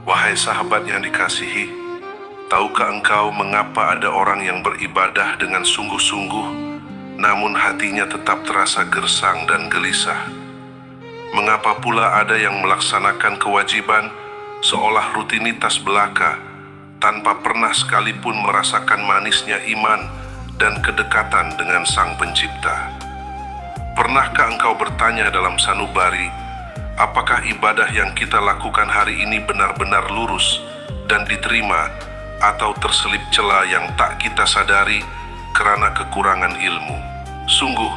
Wahai sahabat yang dikasihi, tahukah engkau mengapa ada orang yang beribadah dengan sungguh-sungguh, namun hatinya tetap terasa gersang dan gelisah? Mengapa pula ada yang melaksanakan kewajiban seolah rutinitas belaka, tanpa pernah sekalipun merasakan manisnya iman dan kedekatan dengan Sang Pencipta? Pernahkah engkau bertanya dalam sanubari, apakah ibadah yang kita lakukan hari ini benar-benar lurus dan diterima, atau terselip celah yang tak kita sadari karena kekurangan ilmu? Sungguh,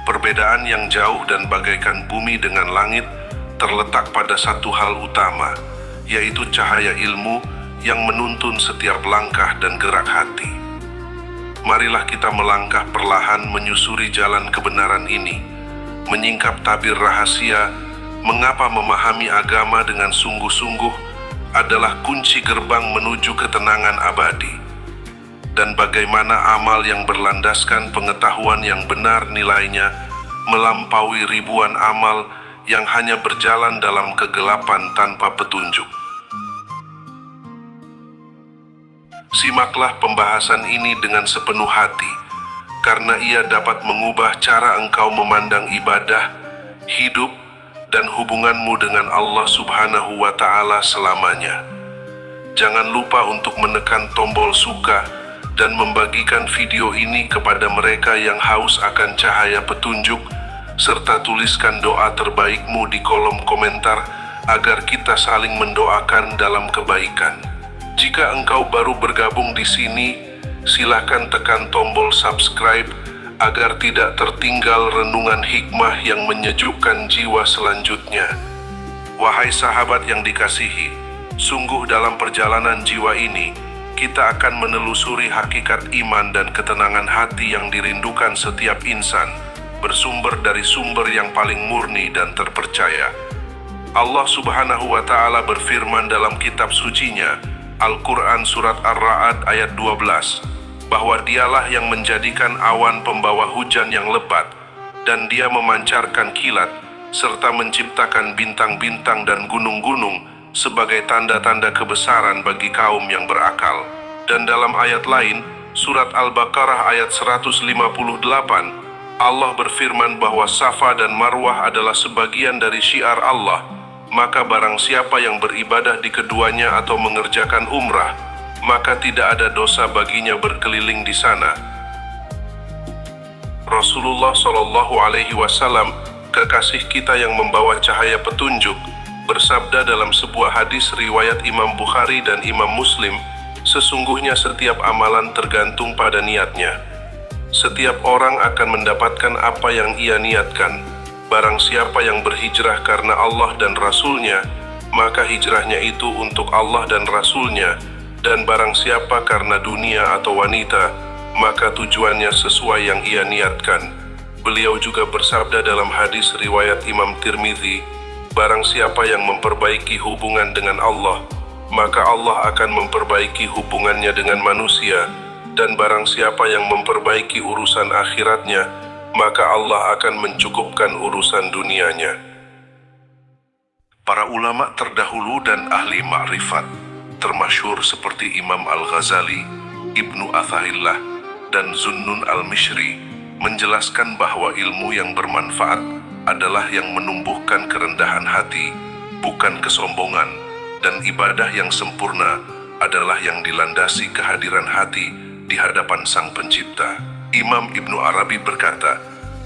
perbedaan yang jauh dan bagaikan bumi dengan langit terletak pada satu hal utama, yaitu cahaya ilmu yang menuntun setiap langkah dan gerak hati. Marilah kita melangkah perlahan menyusuri jalan kebenaran ini, menyingkap tabir rahasia mengapa memahami agama dengan sungguh-sungguh adalah kunci gerbang menuju ketenangan abadi, dan bagaimana amal yang berlandaskan pengetahuan yang benar nilainya melampaui ribuan amal yang hanya berjalan dalam kegelapan tanpa petunjuk. Simaklah pembahasan ini dengan sepenuh hati, karena ia dapat mengubah cara engkau memandang ibadah, hidup, dan hubunganmu dengan Allah Subhanahu wa Ta'ala selamanya. Jangan lupa untuk menekan tombol suka dan membagikan video ini kepada mereka yang haus akan cahaya petunjuk, serta tuliskan doa terbaikmu di kolom komentar agar kita saling mendoakan dalam kebaikan. Jika engkau baru bergabung di sini, silakan tekan tombol subscribe agar tidak tertinggal renungan hikmah yang menyejukkan jiwa selanjutnya. Wahai sahabat yang dikasihi, sungguh dalam perjalanan jiwa ini, kita akan menelusuri hakikat iman dan ketenangan hati yang dirindukan setiap insan, bersumber dari sumber yang paling murni dan terpercaya. Allah Subhanahu wa Ta'ala berfirman dalam kitab sucinya, Al-Quran Surat Ar-Ra'd ayat 12, bahwa dialah yang menjadikan awan pembawa hujan yang lebat, dan dia memancarkan kilat, serta menciptakan bintang-bintang dan gunung-gunung sebagai tanda-tanda kebesaran bagi kaum yang berakal. Dan dalam ayat lain, Surat Al-Baqarah ayat 158, Allah berfirman bahwa Safa dan Marwah adalah sebagian dari syiar Allah, maka barang siapa yang beribadah di keduanya atau mengerjakan umrah, maka tidak ada dosa baginya berkeliling di sana. Rasulullah Shallallahu Alaihi Wasallam, kekasih kita yang membawa cahaya petunjuk, bersabda dalam sebuah hadis riwayat Imam Bukhari dan Imam Muslim, sesungguhnya setiap amalan tergantung pada niatnya. Setiap orang akan mendapatkan apa yang ia niatkan. Barang siapa yang berhijrah karena Allah dan Rasul-Nya, maka hijrahnya itu untuk Allah dan Rasul-Nya. Dan barang siapa karena dunia atau wanita, maka tujuannya sesuai yang ia niatkan. Beliau juga bersabda dalam hadis riwayat Imam Tirmidzi, barang siapa yang memperbaiki hubungan dengan Allah, maka Allah akan memperbaiki hubungannya dengan manusia. Dan barang siapa yang memperbaiki urusan akhiratnya, maka Allah akan mencukupkan urusan dunianya. Para ulama terdahulu dan ahli ma'rifat termasyhur seperti Imam Al-Ghazali, Ibnu Atha'illah, dan Zunnun Al-Mishri menjelaskan bahwa ilmu yang bermanfaat adalah yang menumbuhkan kerendahan hati, bukan kesombongan, dan ibadah yang sempurna adalah yang dilandasi kehadiran hati di hadapan Sang Pencipta. Imam Ibnu Arabi berkata,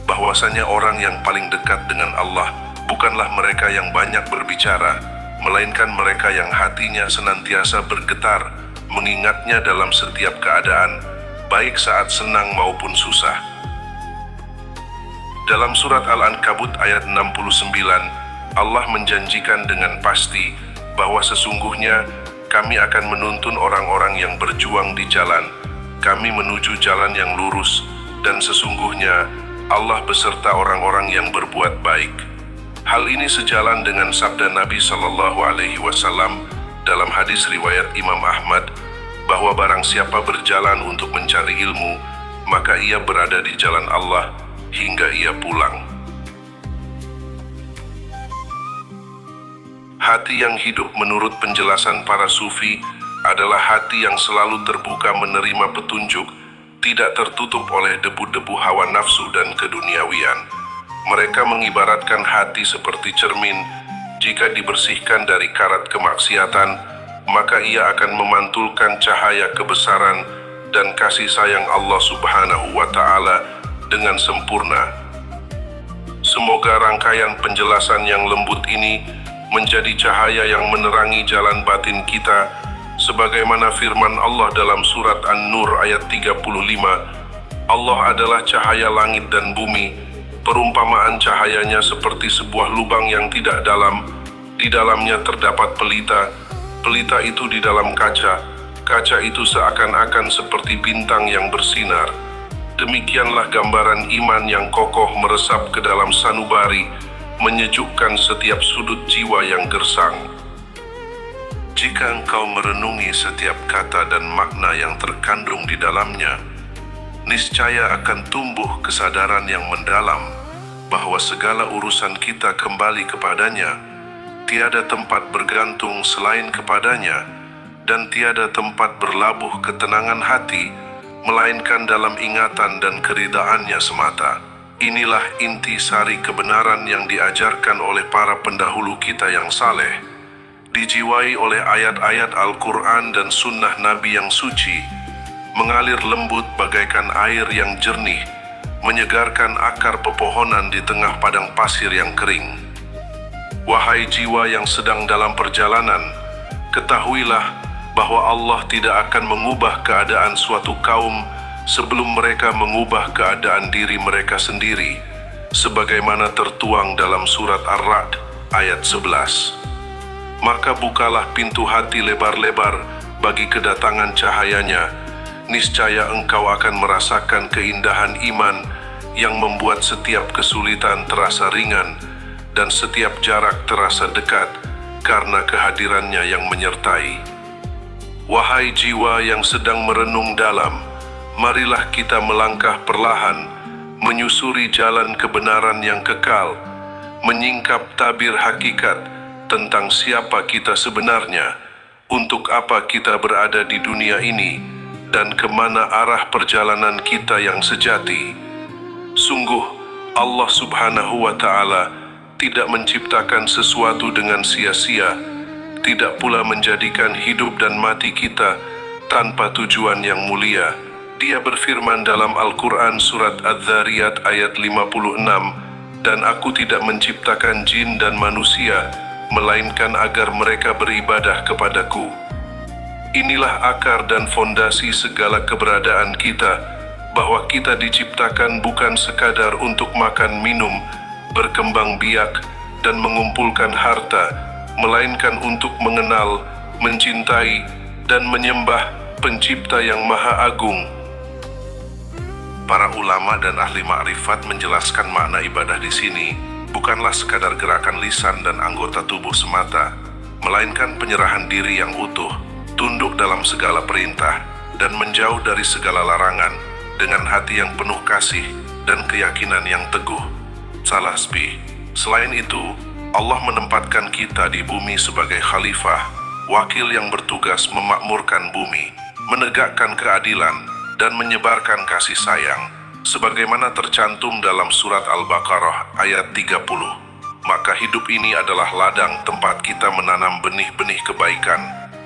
bahwasanya orang yang paling dekat dengan Allah bukanlah mereka yang banyak berbicara, melainkan mereka yang hatinya senantiasa bergetar, mengingatnya dalam setiap keadaan, baik saat senang maupun susah. Dalam surat Al-Ankabut ayat 69, Allah menjanjikan dengan pasti bahwa sesungguhnya kami akan menuntun orang-orang yang berjuang di jalan, kami menuju jalan yang lurus, dan sesungguhnya Allah beserta orang-orang yang berbuat baik. Hal ini sejalan dengan sabda Nabi Shallallahu Alaihi Wasallam dalam hadis riwayat Imam Ahmad, bahwa barang siapa berjalan untuk mencari ilmu, maka ia berada di jalan Allah hingga ia pulang. Hati yang hidup menurut penjelasan para sufi adalah hati yang selalu terbuka menerima petunjuk, tidak tertutup oleh debu-debu hawa nafsu dan keduniawian. Mereka mengibaratkan hati seperti cermin, jika dibersihkan dari karat kemaksiatan, maka ia akan memantulkan cahaya kebesaran dan kasih sayang Allah Subhanahu wa Ta'ala dengan sempurna. Semoga rangkaian penjelasan yang lembut ini menjadi cahaya yang menerangi jalan batin kita, sebagaimana firman Allah dalam surat An-Nur ayat 35, Allah adalah cahaya langit dan bumi, perumpamaan cahayanya seperti sebuah lubang yang tidak dalam, di dalamnya terdapat pelita, pelita itu di dalam kaca, kaca itu seakan-akan seperti bintang yang bersinar. Demikianlah gambaran iman yang kokoh meresap ke dalam sanubari, menyejukkan setiap sudut jiwa yang gersang. Jika engkau merenungi setiap kata dan makna yang terkandung di dalamnya, niscaya akan tumbuh kesadaran yang mendalam bahwa segala urusan kita kembali kepadanya, tiada tempat bergantung selain kepadanya, dan tiada tempat berlabuh ketenangan hati melainkan dalam ingatan dan keridaannya semata. Inilah inti sari kebenaran yang diajarkan oleh para pendahulu kita yang saleh, dijiwai oleh ayat-ayat Al-Quran dan sunnah Nabi yang suci, mengalir lembut bagaikan air yang jernih, menyegarkan akar pepohonan di tengah padang pasir yang kering. Wahai jiwa yang sedang dalam perjalanan, ketahuilah bahwa Allah tidak akan mengubah keadaan suatu kaum sebelum mereka mengubah keadaan diri mereka sendiri, sebagaimana tertuang dalam surat Ar-Ra'd ayat 11. Maka bukalah pintu hati lebar-lebar bagi kedatangan cahayanya, niscaya engkau akan merasakan keindahan iman yang membuat setiap kesulitan terasa ringan dan setiap jarak terasa dekat karena kehadirannya yang menyertai. Wahai jiwa yang sedang merenung dalam, marilah kita melangkah perlahan, menyusuri jalan kebenaran yang kekal, menyingkap tabir hakikat tentang siapa kita sebenarnya, untuk apa kita berada di dunia ini, dan kemana arah perjalanan kita yang sejati. Sungguh, Allah Subhanahu wa Ta'ala tidak menciptakan sesuatu dengan sia-sia, tidak pula menjadikan hidup dan mati kita tanpa tujuan yang mulia. Dia berfirman dalam Al-Quran surat Adz-Dzariyat ayat 56, dan aku tidak menciptakan jin dan manusia, melainkan agar mereka beribadah kepadaku. Inilah akar dan fondasi segala keberadaan kita, bahwa kita diciptakan bukan sekadar untuk makan minum, berkembang biak, dan mengumpulkan harta, melainkan untuk mengenal, mencintai, dan menyembah Pencipta yang Maha Agung. Para ulama dan ahli ma'rifat menjelaskan makna ibadah di sini bukanlah sekadar gerakan lisan dan anggota tubuh semata, melainkan penyerahan diri yang utuh, tunduk dalam segala perintah, dan menjauh dari segala larangan, dengan hati yang penuh kasih dan keyakinan yang teguh. Salasbi. Selain itu, Allah menempatkan kita di bumi sebagai khalifah, wakil yang bertugas memakmurkan bumi, menegakkan keadilan, dan menyebarkan kasih sayang, sebagaimana tercantum dalam surat Al-Baqarah ayat 30. Maka hidup ini adalah ladang tempat kita menanam benih-benih kebaikan,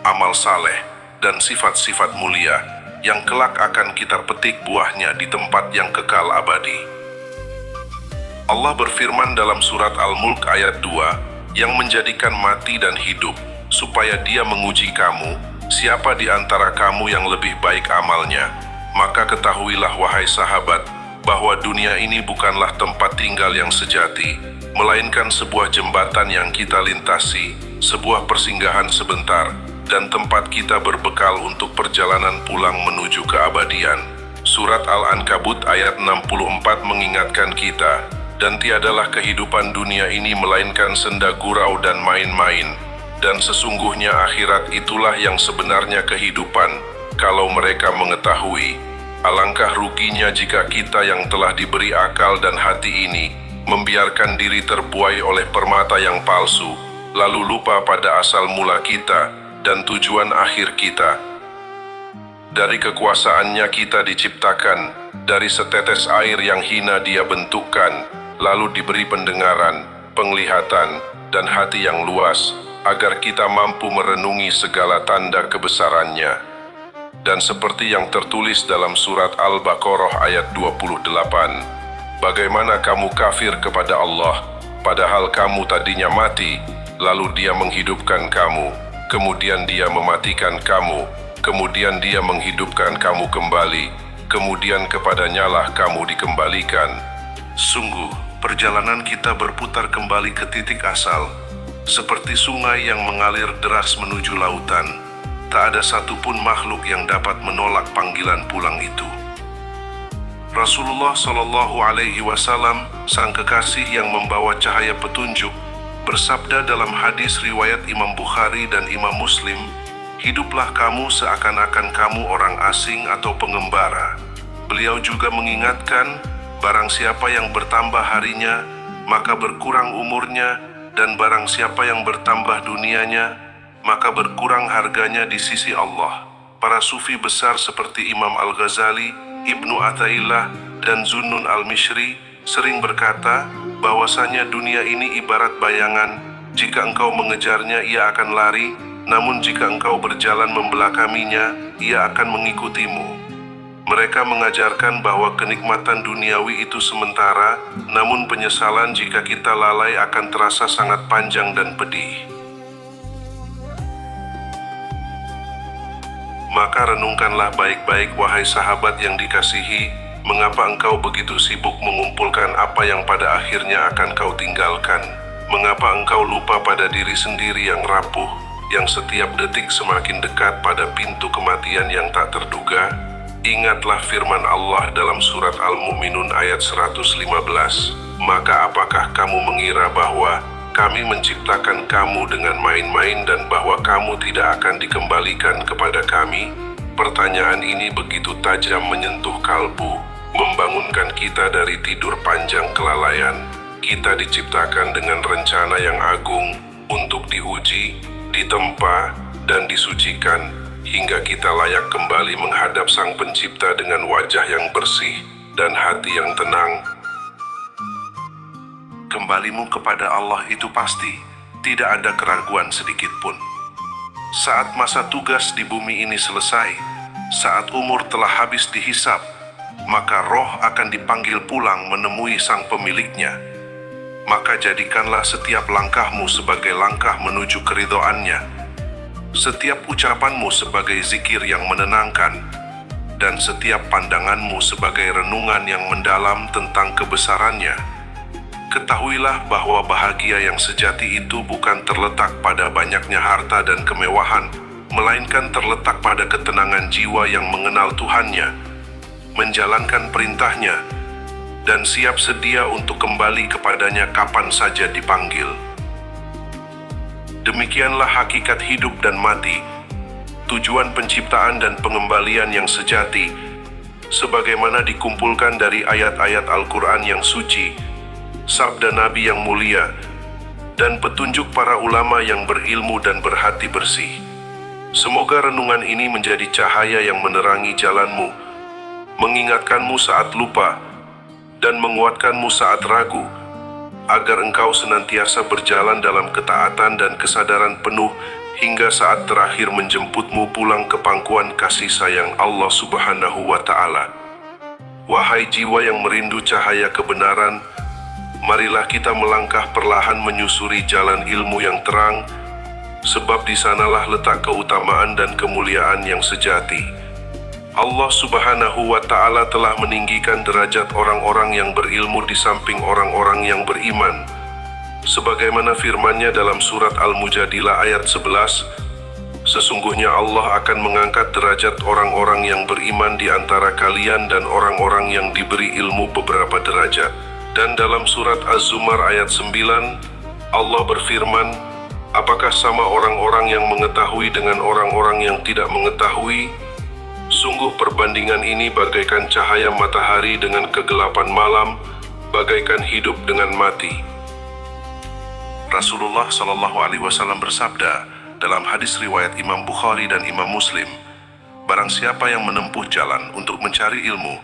amal saleh, dan sifat-sifat mulia, yang kelak akan kita petik buahnya di tempat yang kekal abadi. Allah berfirman dalam surat Al-Mulk ayat 2, yang menjadikan mati dan hidup, supaya Dia menguji kamu, siapa di antara kamu yang lebih baik amalnya. Maka ketahuilah wahai sahabat, bahwa dunia ini bukanlah tempat tinggal yang sejati, melainkan sebuah jembatan yang kita lintasi, sebuah persinggahan sebentar, dan tempat kita berbekal untuk perjalanan pulang menuju keabadian. Surat Al-Ankabut ayat 64 mengingatkan kita, dan tiadalah kehidupan dunia ini melainkan senda gurau dan main-main, dan sesungguhnya akhirat itulah yang sebenarnya kehidupan, kalau mereka mengetahui. Alangkah ruginya jika kita yang telah diberi akal dan hati ini membiarkan diri terbuai oleh permata yang palsu, lalu lupa pada asal mula kita dan tujuan akhir kita. Dari kekuasaannya kita diciptakan, dari setetes air yang hina Dia bentukkan, lalu diberi pendengaran, penglihatan, dan hati yang luas, agar kita mampu merenungi segala tanda kebesarannya. Dan seperti yang tertulis dalam surat Al-Baqarah ayat 28, bagaimana kamu kafir kepada Allah, padahal kamu tadinya mati, lalu Dia menghidupkan kamu, kemudian Dia mematikan kamu, kemudian Dia menghidupkan kamu kembali, kemudian kepadanya-lah kamu dikembalikan. Sungguh, perjalanan kita berputar kembali ke titik asal, seperti sungai yang mengalir deras menuju lautan. Tak ada satupun makhluk yang dapat menolak panggilan pulang itu. Rasulullah Shallallahu Alaihi Wasallam, sang kekasih yang membawa cahaya petunjuk, bersabda dalam hadis riwayat Imam Bukhari dan Imam Muslim, hiduplah kamu seakan-akan kamu orang asing atau pengembara. Beliau juga mengingatkan, barang siapa yang bertambah harinya, maka berkurang umurnya, dan barang siapa yang bertambah dunianya, maka berkurang harganya di sisi Allah. Para sufi besar seperti Imam Al-Ghazali, Ibnu Athaillah, dan Zunnun Al-Mishri sering berkata bahwasanya dunia ini ibarat bayangan, jika engkau mengejarnya ia akan lari, namun jika engkau berjalan membelakaminya, ia akan mengikutimu. Mereka mengajarkan bahwa kenikmatan duniawi itu sementara, namun penyesalan jika kita lalai akan terasa sangat panjang dan pedih. Maka renungkanlah baik-baik wahai sahabat yang dikasihi, mengapa engkau begitu sibuk mengumpulkan apa yang pada akhirnya akan kau tinggalkan? Mengapa engkau lupa pada diri sendiri yang rapuh, yang setiap detik semakin dekat pada pintu kematian yang tak terduga? Ingatlah firman Allah dalam surat Al-Mu'minun ayat 115. Maka apakah kamu mengira bahwa kami menciptakan kamu dengan main-main dan bahwa kamu tidak akan dikembalikan kepada kami? Pertanyaan ini begitu tajam menyentuh kalbu, membangunkan kita dari tidur panjang kelalaian. Kita diciptakan dengan rencana yang agung untuk diuji, ditempa, dan disucikan, hingga kita layak kembali menghadap Sang Pencipta dengan wajah yang bersih dan hati yang tenang. Kembalimu kepada Allah itu pasti, tidak ada keraguan sedikit pun. Saat masa tugas di bumi ini selesai, saat umur telah habis dihisap, maka roh akan dipanggil pulang menemui sang pemiliknya. Maka jadikanlah setiap langkahmu sebagai langkah menuju keridhoannya, setiap ucapanmu sebagai zikir yang menenangkan, dan setiap pandanganmu sebagai renungan yang mendalam tentang kebesarannya. Ketahuilah bahwa bahagia yang sejati itu bukan terletak pada banyaknya harta dan kemewahan, melainkan terletak pada ketenangan jiwa yang mengenal Tuhannya, menjalankan perintahnya, dan siap sedia untuk kembali kepadanya kapan saja dipanggil. Demikianlah hakikat hidup dan mati, tujuan penciptaan dan pengembalian yang sejati, sebagaimana dikumpulkan dari ayat-ayat Al-Quran yang suci, sabda Nabi yang mulia, dan petunjuk para ulama yang berilmu dan berhati bersih. Semoga renungan ini menjadi cahaya yang menerangi jalanmu, mengingatkanmu saat lupa, dan menguatkanmu saat ragu, agar engkau senantiasa berjalan dalam ketaatan dan kesadaran penuh hingga saat terakhir menjemputmu pulang ke pangkuan kasih sayang Allah Subhanahu wa Ta'ala. Wahai jiwa yang merindu cahaya kebenaran, marilah kita melangkah perlahan menyusuri jalan ilmu yang terang, sebab di sanalah letak keutamaan dan kemuliaan yang sejati. Allah Subhanahu wa Ta'ala telah meninggikan derajat orang-orang yang berilmu di samping orang-orang yang beriman. Sebagaimana firman-Nya dalam surat Al-Mujadilah ayat 11, sesungguhnya Allah akan mengangkat derajat orang-orang yang beriman di antara kalian dan orang-orang yang diberi ilmu beberapa derajat. Dan dalam surat Az-Zumar ayat 9, Allah berfirman, apakah sama orang-orang yang mengetahui dengan orang-orang yang tidak mengetahui? Sungguh perbandingan ini bagaikan cahaya matahari dengan kegelapan malam, bagaikan hidup dengan mati. Rasulullah Shallallahu Alaihi Wasallam bersabda dalam hadis riwayat Imam Bukhari dan Imam Muslim, barang siapa yang menempuh jalan untuk mencari ilmu,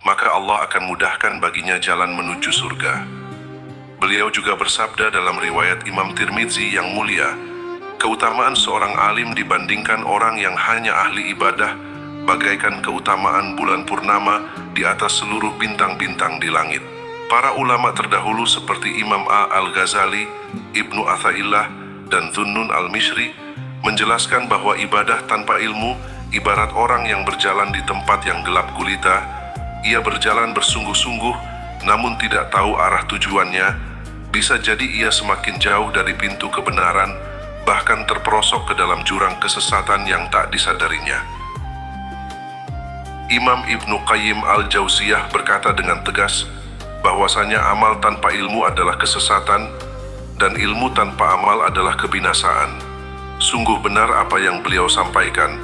maka Allah akan mudahkan baginya jalan menuju surga. Beliau juga bersabda dalam riwayat Imam Tirmidzi yang mulia, keutamaan seorang alim dibandingkan orang yang hanya ahli ibadah bagaikan keutamaan bulan purnama di atas seluruh bintang-bintang di langit. Para ulama terdahulu seperti Imam Al-Ghazali, Ibnu Athaillah, dan Dhunnun Al-Mishri menjelaskan bahwa ibadah tanpa ilmu ibarat orang yang berjalan di tempat yang gelap gulita. Ia berjalan bersungguh-sungguh namun tidak tahu arah tujuannya. Bisa jadi ia semakin jauh dari pintu kebenaran, bahkan terperosok ke dalam jurang kesesatan yang tak disadarinya. Imam Ibnu Qayyim Al-Jauziyah berkata dengan tegas bahwasanya amal tanpa ilmu adalah kesesatan dan ilmu tanpa amal adalah kebinasaan. Sungguh benar apa yang beliau sampaikan,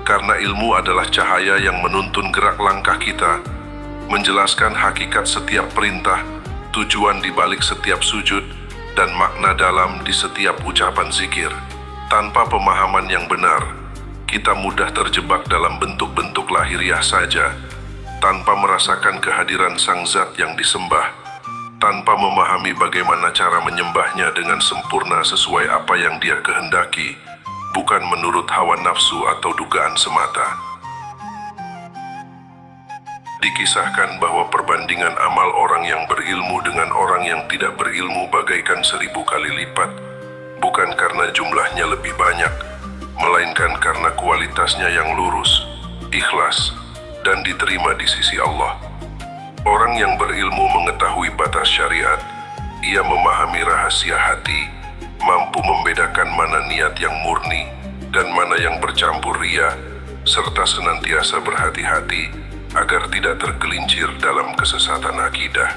karena ilmu adalah cahaya yang menuntun gerak langkah kita, menjelaskan hakikat setiap perintah, tujuan di balik setiap sujud, dan makna dalam di setiap ucapan zikir. Tanpa pemahaman yang benar, kita mudah terjebak dalam bentuk-bentuk lahiriah saja, tanpa merasakan kehadiran sang zat yang disembah, tanpa memahami bagaimana cara menyembahnya dengan sempurna sesuai apa yang dia kehendaki, bukan menurut hawa nafsu atau dugaan semata. Dikisahkan bahwa perbandingan amal orang yang berilmu dengan orang yang tidak berilmu bagaikan 1000 kali lipat, bukan karena jumlahnya lebih banyak, melainkan karena kualitasnya yang lurus, ikhlas, dan diterima di sisi Allah. Orang yang berilmu mengetahui batas syariat, ia memahami rahasia hati, mampu membedakan mana niat yang murni dan mana yang bercampur ria, serta senantiasa berhati-hati agar tidak tergelincir dalam kesesatan akidah.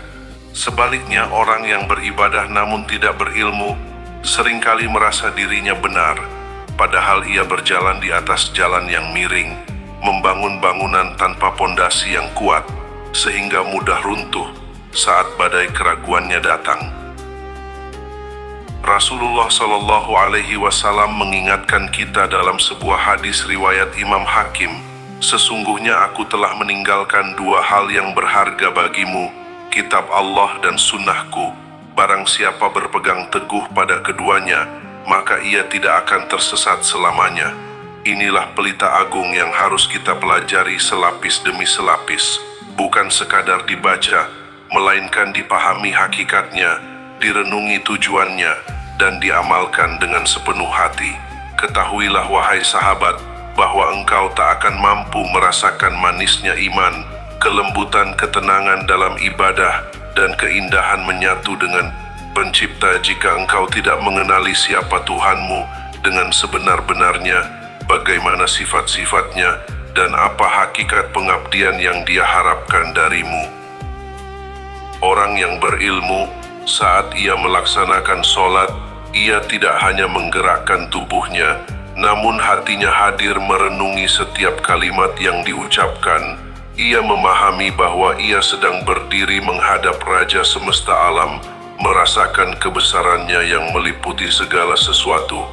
Sebaliknya, orang yang beribadah namun tidak berilmu seringkali merasa dirinya benar, padahal ia berjalan di atas jalan yang miring, membangun bangunan tanpa pondasi yang kuat, sehingga mudah runtuh saat badai keraguannya datang. Rasulullah Shallallahu Alaihi Wasallam mengingatkan kita dalam sebuah hadis riwayat Imam Hakim, sesungguhnya aku telah meninggalkan 2 hal yang berharga bagimu, kitab Allah dan sunnahku. Barang siapa berpegang teguh pada keduanya, maka ia tidak akan tersesat selamanya. Inilah pelita agung yang harus kita pelajari selapis demi selapis, bukan sekadar dibaca, melainkan dipahami hakikatnya, direnungi tujuannya, dan diamalkan dengan sepenuh hati. Ketahuilah wahai sahabat, bahwa engkau tak akan mampu merasakan manisnya iman, kelembutan ketenangan dalam ibadah, dan keindahan menyatu dengan Pencipta jika engkau tidak mengenali siapa Tuhanmu dengan sebenar-benarnya, bagaimana sifat-sifatnya, dan apa hakikat pengabdian yang Dia harapkan darimu. Orang yang berilmu, saat ia melaksanakan sholat, ia tidak hanya menggerakkan tubuhnya, namun hatinya hadir merenungi setiap kalimat yang diucapkan. Ia memahami bahwa ia sedang berdiri menghadap Raja semesta alam, merasakan kebesarannya yang meliputi segala sesuatu.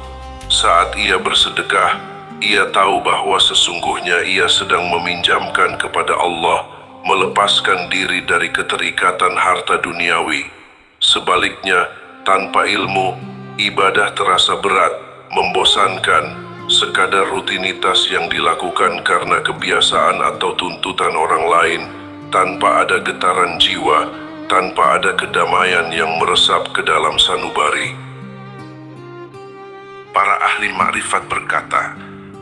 Saat ia bersedekah, ia tahu bahwa sesungguhnya ia sedang meminjamkan kepada Allah, melepaskan diri dari keterikatan harta duniawi. Sebaliknya, tanpa ilmu, ibadah terasa berat, membosankan, sekadar rutinitas yang dilakukan karena kebiasaan atau tuntutan orang lain, tanpa ada getaran jiwa, tanpa ada kedamaian yang meresap ke dalam sanubari. Para ahli makrifat berkata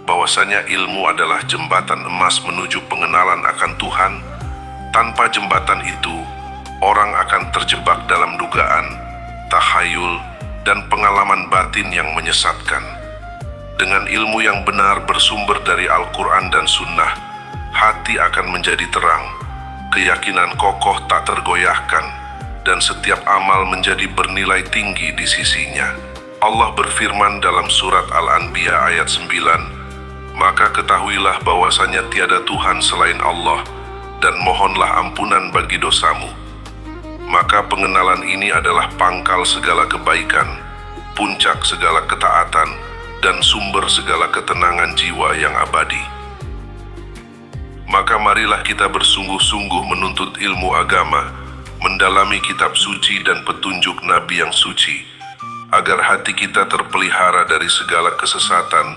bahwasanya ilmu adalah jembatan emas menuju pengenalan akan Tuhan. Tanpa jembatan itu, orang akan terjebak dalam dugaan, takhayul, dan pengalaman batin yang menyesatkan. Dengan ilmu yang benar bersumber dari Al-Quran dan Sunnah, hati akan menjadi terang, keyakinan kokoh tak tergoyahkan, dan setiap amal menjadi bernilai tinggi di sisinya. Allah berfirman dalam surat Al-Anbiya ayat 9, "Maka ketahuilah bahwasanya tiada Tuhan selain Allah, dan mohonlah ampunan bagi dosamu." Maka pengenalan ini adalah pangkal segala kebaikan, puncak segala ketaatan, dan sumber segala ketenangan jiwa yang abadi. Maka marilah kita bersungguh-sungguh menuntut ilmu agama, mendalami kitab suci dan petunjuk Nabi yang suci, agar hati kita terpelihara dari segala kesesatan,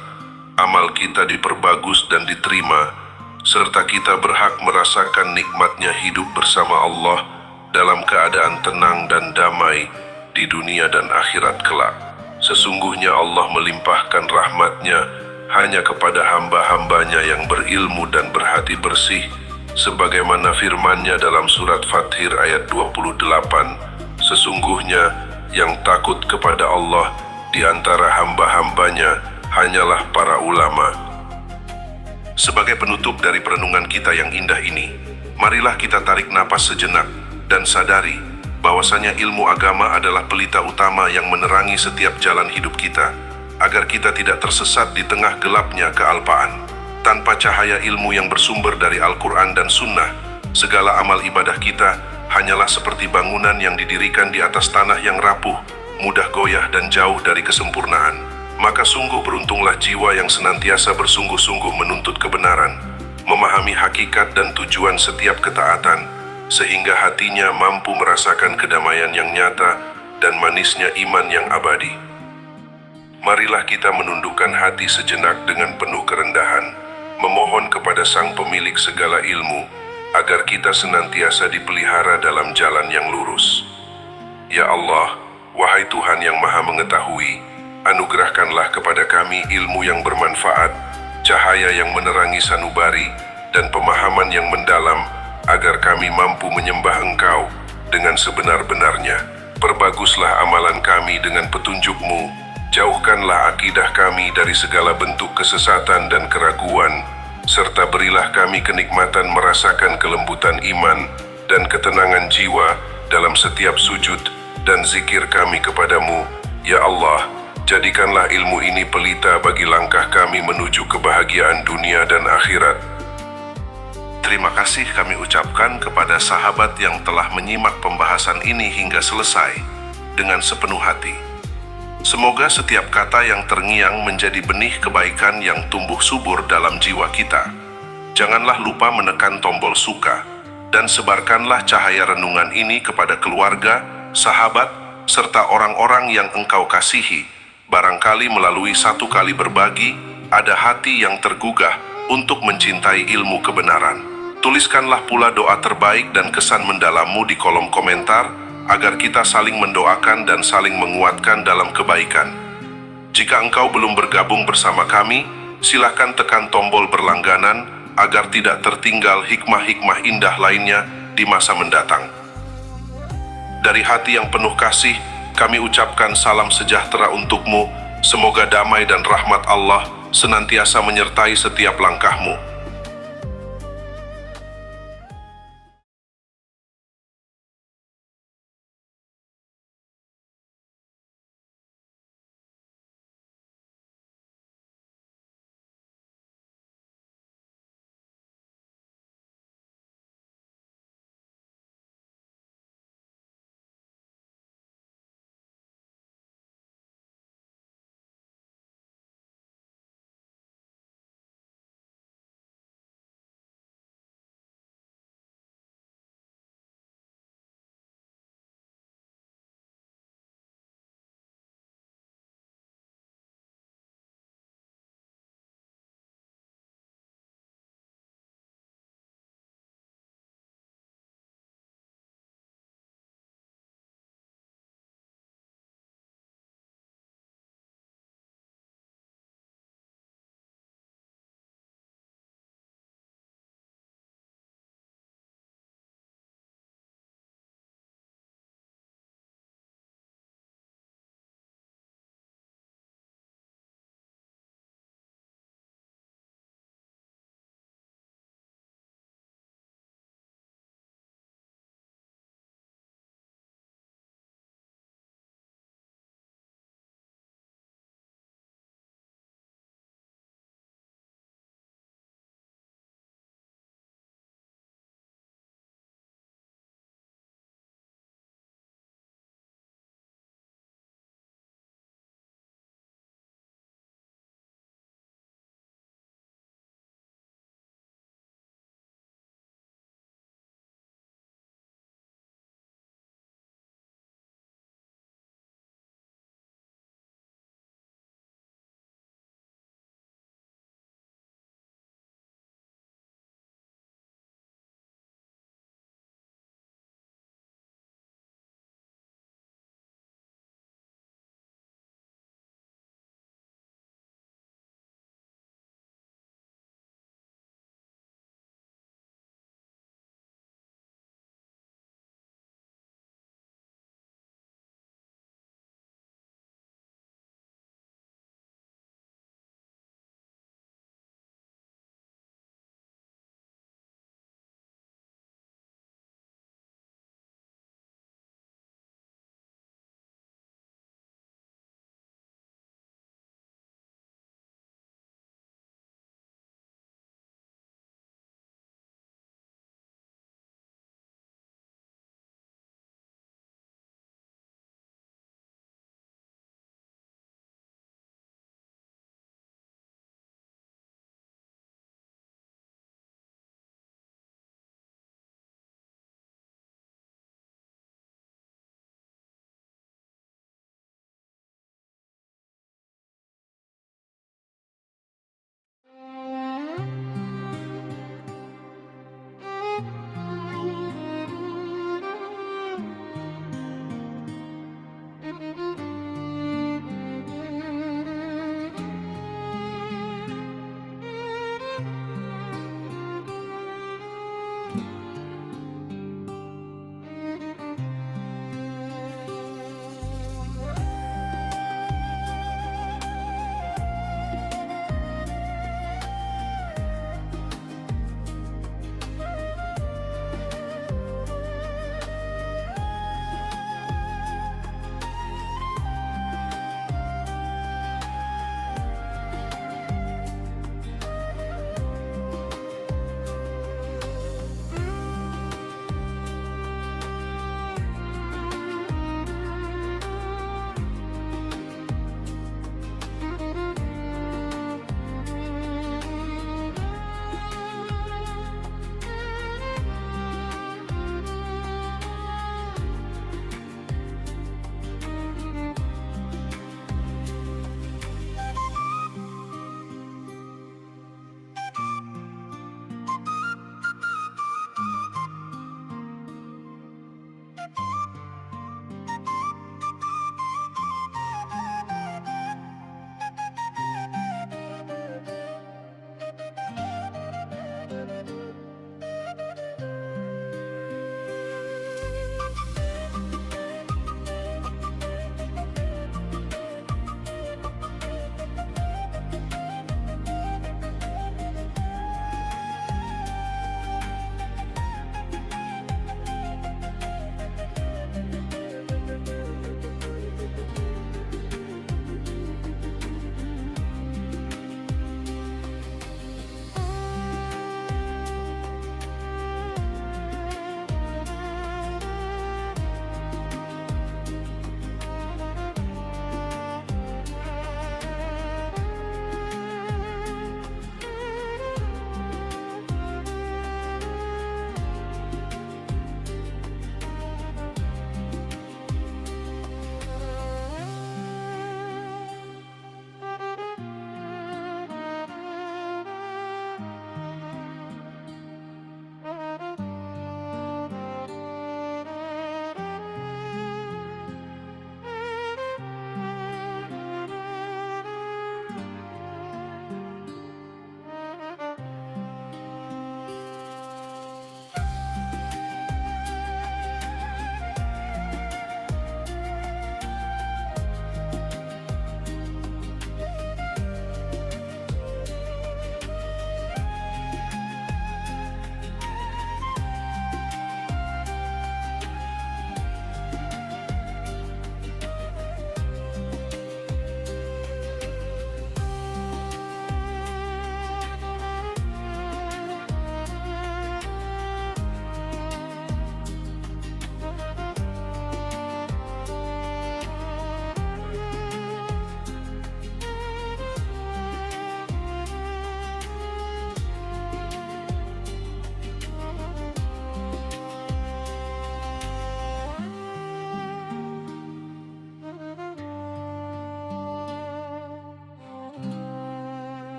amal kita diperbagus dan diterima, serta kita berhak merasakan nikmatnya hidup bersama Allah dalam keadaan tenang dan damai di dunia dan akhirat kelak. Sesungguhnya Allah melimpahkan rahmat-Nya hanya kepada hamba-hambanya yang berilmu dan berhati bersih, sebagaimana firman-Nya dalam surat Fathir ayat 28, sesungguhnya yang takut kepada Allah di antara hamba-hambanya hanyalah para ulama. Sebagai penutup dari perenungan kita yang indah ini, marilah kita tarik napas sejenak dan sadari bahwasanya ilmu agama adalah pelita utama yang menerangi setiap jalan hidup kita, agar kita tidak tersesat di tengah gelapnya kealpaan. Tanpa cahaya ilmu yang bersumber dari Al-Quran dan Sunnah, segala amal ibadah kita hanyalah seperti bangunan yang didirikan di atas tanah yang rapuh, mudah goyah dan jauh dari kesempurnaan. Maka sungguh beruntunglah jiwa yang senantiasa bersungguh-sungguh menuntut kebenaran, memahami hakikat dan tujuan setiap ketaatan, sehingga hatinya mampu merasakan kedamaian yang nyata dan manisnya iman yang abadi. Marilah kita menundukkan hati sejenak dengan penuh kerendahan, memohon kepada Sang Pemilik segala ilmu, agar kita senantiasa dipelihara dalam jalan yang lurus. Ya Allah, wahai Tuhan yang Maha Mengetahui, anugerahkanlah kepada kami ilmu yang bermanfaat, cahaya yang menerangi sanubari, dan pemahaman yang mendalam, agar kami mampu menyembah Engkau dengan sebenar-benarnya. Perbaguslah amalan kami dengan petunjuk-Mu, jauhkanlah akidah kami dari segala bentuk kesesatan dan keraguan, serta berilah kami kenikmatan merasakan kelembutan iman dan ketenangan jiwa dalam setiap sujud dan zikir kami kepadamu. Ya Allah, jadikanlah ilmu ini pelita bagi langkah kami menuju kebahagiaan dunia dan akhirat. Terima kasih kami ucapkan kepada sahabat yang telah menyimak pembahasan ini hingga selesai dengan sepenuh hati. Semoga setiap kata yang terngiang menjadi benih kebaikan yang tumbuh subur dalam jiwa kita. Janganlah lupa menekan tombol suka dan sebarkanlah cahaya renungan ini kepada keluarga, sahabat, serta orang-orang yang Engkau kasihi. Barangkali melalui satu kali berbagi, ada hati yang tergugah untuk mencintai ilmu kebenaran. Tuliskanlah pula doa terbaik dan kesan mendalammu di kolom komentar, agar kita saling mendoakan dan saling menguatkan dalam kebaikan. Jika engkau belum bergabung bersama kami, silakan tekan tombol berlangganan, agar tidak tertinggal hikmah-hikmah indah lainnya di masa mendatang. Dari hati yang penuh kasih, kami ucapkan salam sejahtera untukmu. Semoga damai dan rahmat Allah senantiasa menyertai setiap langkahmu.